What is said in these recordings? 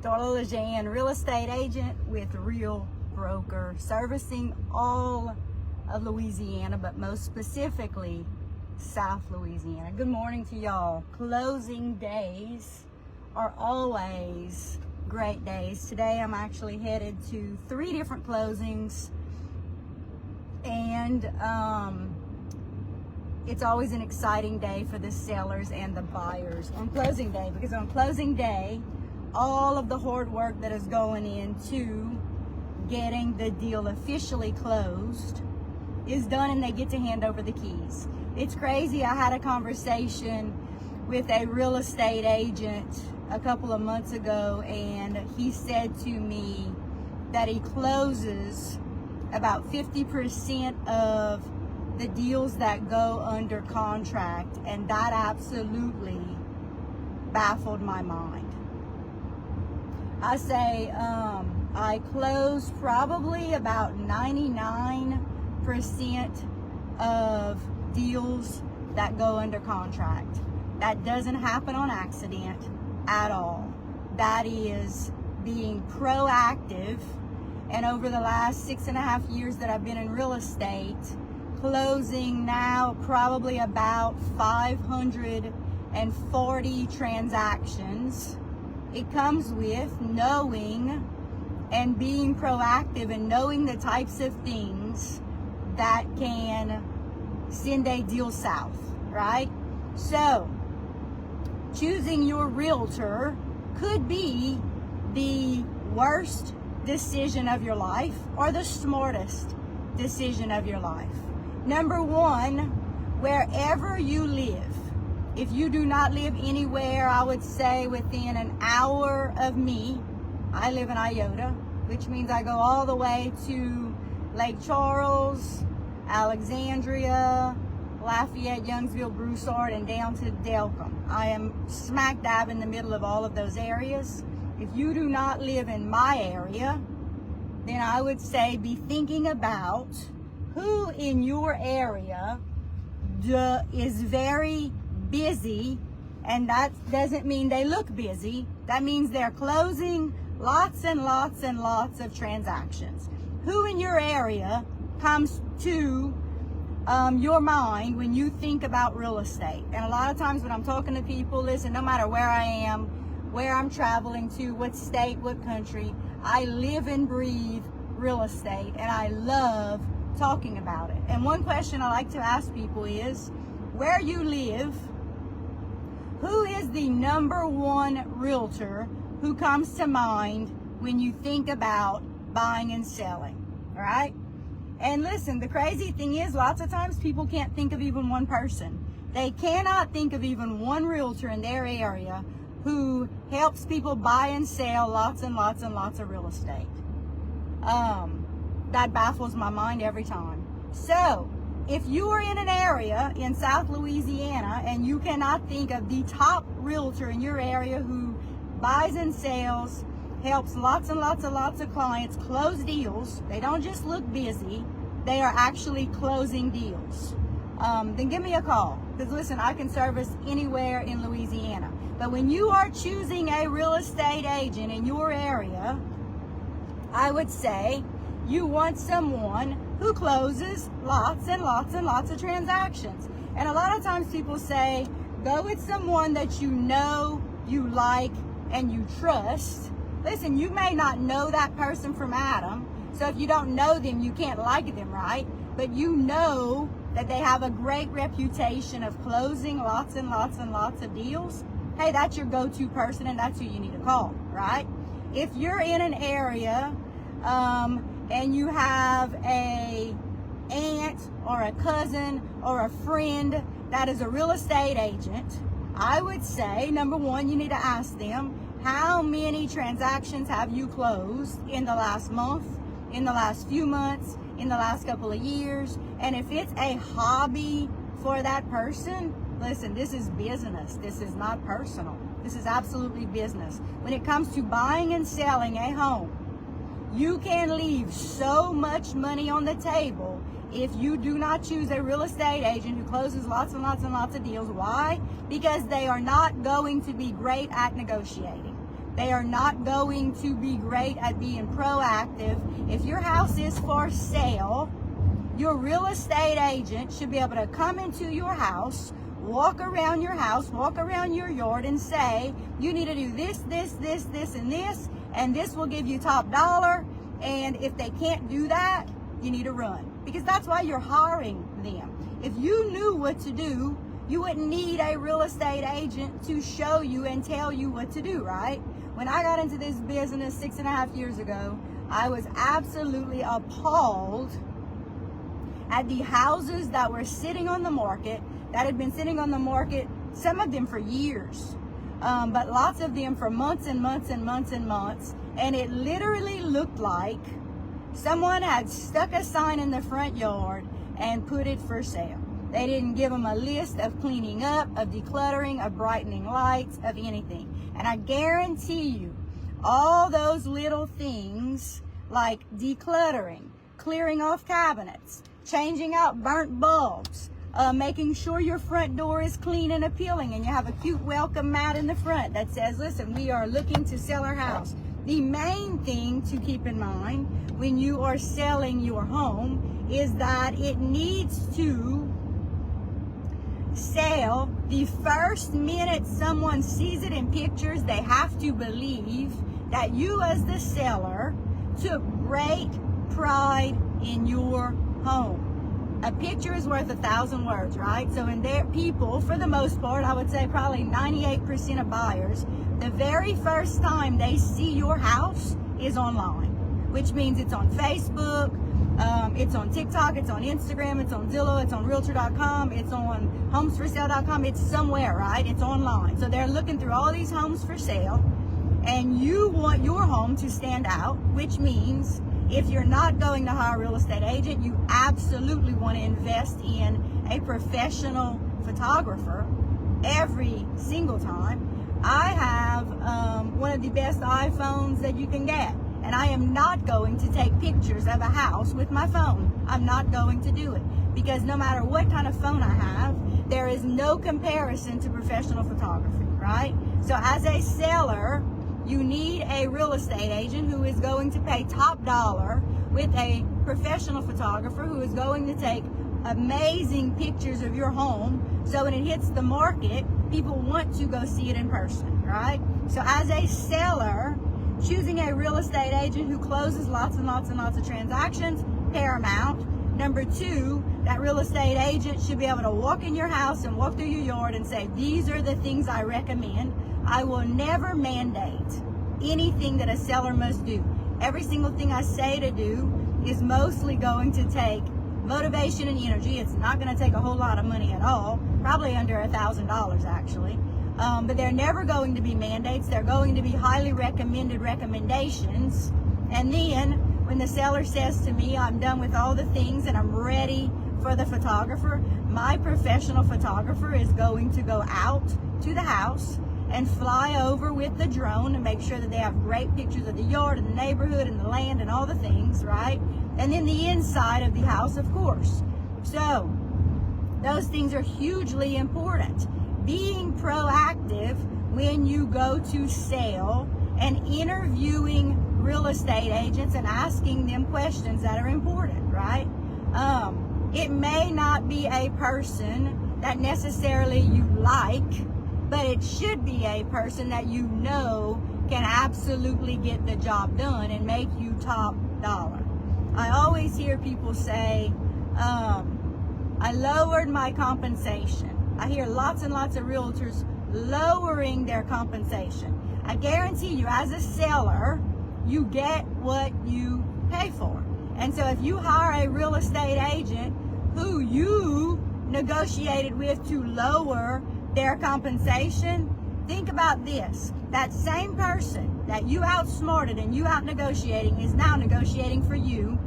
Darla real estate agent with Real Broker, servicing all of Louisiana, but most specifically South Louisiana. Good morning to y'all. Closing days are always great days. Today I'm actually headed to 3 different closings, and it's always an exciting day for the sellers and the buyers on closing day, because on closing day all of the hard work that is going into getting the deal officially closed is done, and they get to hand over the keys. It's crazy. I had a conversation with a real estate agent a couple of months ago, and he said to me that he closes about 50% of the deals that go under contract, and that absolutely baffled my mind. I say I close probably about 99% of deals that go under contract. That doesn't happen on accident at all. That is being proactive. And over the last 6.5 years that I've been in real estate, closing now probably about 540 transactions, it comes with knowing and being proactive and knowing the types of things that can send a deal south, right? So choosing your realtor could be the worst decision of your life or the smartest decision of your life. Number one, wherever you live, if you do not live anywhere, I would say within an hour of me, I live in Iota, which means I go all the way to Lake Charles, Alexandria, Lafayette, Youngsville, Broussard, and down to Delcombe. I am smack dab in the middle of all of those areas. If you do not live in my area, then I would say be thinking about who in your area is very busy, and that doesn't mean they look busy. That means they're closing lots and lots and lots of transactions. Who in your area comes to your mind when you think about real estate? And a lot of times when I'm talking to people, listen, no matter where I am, where I'm traveling to, what state, what country, I live and breathe real estate, and I love talking about it. And one question I like to ask people is, where you live, who is the number one realtor who comes to mind when you think about buying and selling? All right? And listen, the crazy thing is, lots of times people can't think of even one person. They cannot think of even one realtor in their area who helps people buy and sell lots and lots and lots of real estate. That baffles my mind every time. So if you are in an area in South Louisiana and you cannot think of the top realtor in your area who buys and sells, helps lots and lots and lots of clients close deals, they don't just look busy, they are actually closing deals, then give me a call. Because listen, I can service anywhere in Louisiana. But when you are choosing a real estate agent in your area, I would say you want someone who closes lots and lots and lots of transactions. And a lot of times people say, go with someone that you know, you like, and you trust. Listen, you may not know that person from Adam, so if you don't know them, you can't like them, right? But you know that they have a great reputation of closing lots and lots and lots of deals. Hey, that's your go-to person, and that's who you need to call, right? If you're in an area and you have a aunt or a cousin or a friend that is a real estate agent, I would say, number one, you need to ask them, how many transactions have you closed in the last month, in the last few months, in the last couple of years? And if it's a hobby for that person, listen, this is business. This is not personal. This is absolutely business. When it comes to buying and selling a home, you can leave so much money on the table if you do not choose a real estate agent who closes lots and lots and lots of deals. Why? Because they are not going to be great at negotiating. They are not going to be great at being proactive. If your house is for sale, your real estate agent should be able to come into your house, walk around your house, walk around your yard and say, you need to do this, this, this, this, and this will give you top dollar. And if they can't do that, you need to run, because that's why you're hiring them. If you knew what to do, you wouldn't need a real estate agent to show you and tell you what to do, right? When I got into this business 6.5 years ago, I was absolutely appalled at the houses that were sitting on the market, that had been sitting on the market, some of them for years, but lots of them for months and months and months and months. And it literally looked like someone had stuck a sign in the front yard and put it for sale. They didn't give them a list of cleaning up, of decluttering, of brightening lights, of anything. And I guarantee you, all those little things like decluttering, clearing off cabinets, changing out burnt bulbs, making sure your front door is clean and appealing, and you have a cute welcome mat in the front that says, listen, we are looking to sell our house. The main thing to keep in mind when you are selling your home is that it needs to sell the first minute someone sees it in pictures. They have to believe that you as the seller took great pride in your home. A picture is worth 1,000 words, right? So in there, people, for the most part, I would say probably 98% of buyers, the very first time they see your house is online, which means it's on Facebook, it's on TikTok, it's on Instagram, it's on Zillow, it's on Realtor.com, it's on HomesForSale.com, it's somewhere, right? It's online. So they're looking through all these homes for sale, and you want your home to stand out, which means if you're not going to hire a real estate agent, you absolutely want to invest in a professional photographer every single time. I have one of the best iPhones that you can get, and I am not going to take pictures of a house with my phone. I'm not going to do it, because no matter what kind of phone I have, there is no comparison to professional photography, right? So as a seller, you need a real estate agent who is going to pay top dollar with a professional photographer who is going to take amazing pictures of your home, so when it hits the market, people want to go see it in person, right? So as a seller, choosing a real estate agent who closes lots and lots and lots of transactions, paramount. Number two, that real estate agent should be able to walk in your house and walk through your yard and say, these are the things I recommend. I will never mandate anything that a seller must do. Every single thing I say to do is mostly going to take motivation and energy. It's not going to take a whole lot of money at all, probably under $1,000 actually. But they're never going to be mandates. They're going to be highly recommended recommendations. And then when the seller says to me, I'm done with all the things and I'm ready for the photographer, my professional photographer is going to go out to the house and fly over with the drone and make sure that they have great pictures of the yard and the neighborhood and the land and all the things, right? And then the inside of the house, of course. So those things are hugely important. Being proactive when you go to sell and interviewing real estate agents and asking them questions that are important, right? It may not be a person that necessarily you like, but it should be a person that you know can absolutely get the job done and make you top dollar. I always hear people say, I lowered my compensation. I hear lots and lots of realtors lowering their compensation. I guarantee you, as a seller, you get what you pay for. And so if you hire a real estate agent who you negotiated with to lower their compensation, think about this. That same person that you outsmarted and you out negotiating is now negotiating for you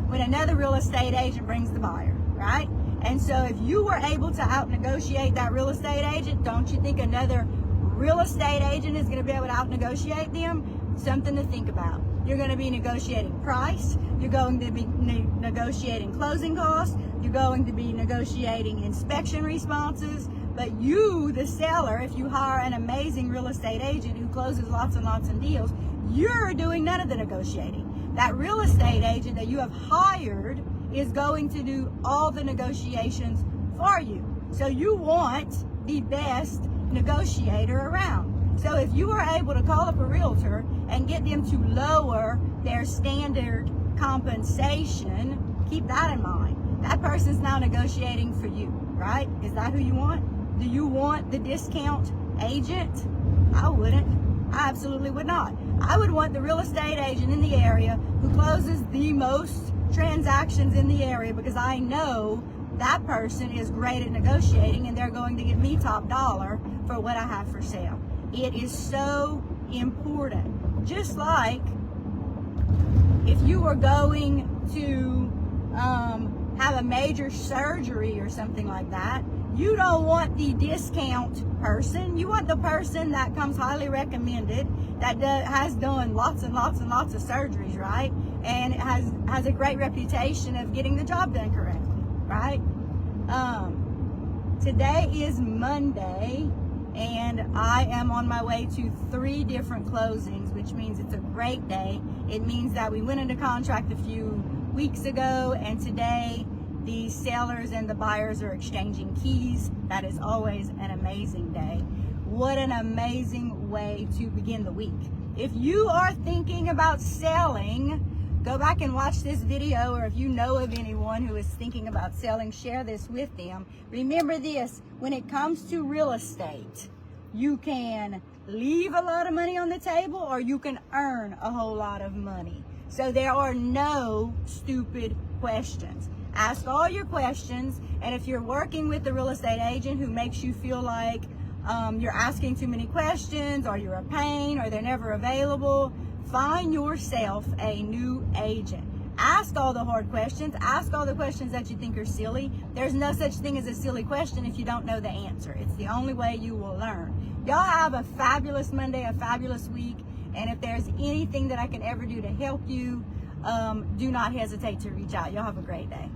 when another real estate agent brings the buyer, right? And so if you were able to out negotiate that real estate agent, don't you think another real estate agent is going to be able to out negotiate them? Something to think about. You're going to be negotiating price. You're going to be negotiating closing costs. You're going to be negotiating inspection responses. But you, the seller, if you hire an amazing real estate agent who closes lots and lots of deals, you're doing none of the negotiating. That real estate agent that you have hired is going to do all the negotiations for you. So you want the best negotiator around. So if you are able to call up a realtor and get them to lower their standard compensation, keep that in mind. That person's now negotiating for you, right? Is that who you want? Do you want the discount agent? I wouldn't. I absolutely would not. I would want the real estate agent in the area who closes the most transactions in the area, because I know that person is great at negotiating and they're going to give me top dollar for what I have for sale. It is so important. Just like if you were going to have a major surgery or something like that, you don't want the discount person. You want the person that comes highly recommended, that has done lots and lots and lots of surgeries, right? And has a great reputation of getting the job done correctly, right? Today is Monday, and I am on my way to 3 different closings, which means it's a great day. It means that we went into contract a few weeks ago, and today the sellers and the buyers are exchanging keys. That is always an amazing day. What an amazing way to begin the week. If you are thinking about selling, go back and watch this video, or if you know of anyone who is thinking about selling, share this with them. Remember this, when it comes to real estate, you can leave a lot of money on the table or you can earn a whole lot of money. So there are no stupid questions. Ask all your questions, and if you're working with a real estate agent who makes you feel like you're asking too many questions, or you're a pain, or they're never available, find yourself a new agent. Ask all the hard questions. Ask all the questions that you think are silly. There's no such thing as a silly question if you don't know the answer. It's the only way you will learn. Y'all have a fabulous Monday, a fabulous week, and if there's anything that I can ever do to help you, do not hesitate to reach out. Y'all have a great day.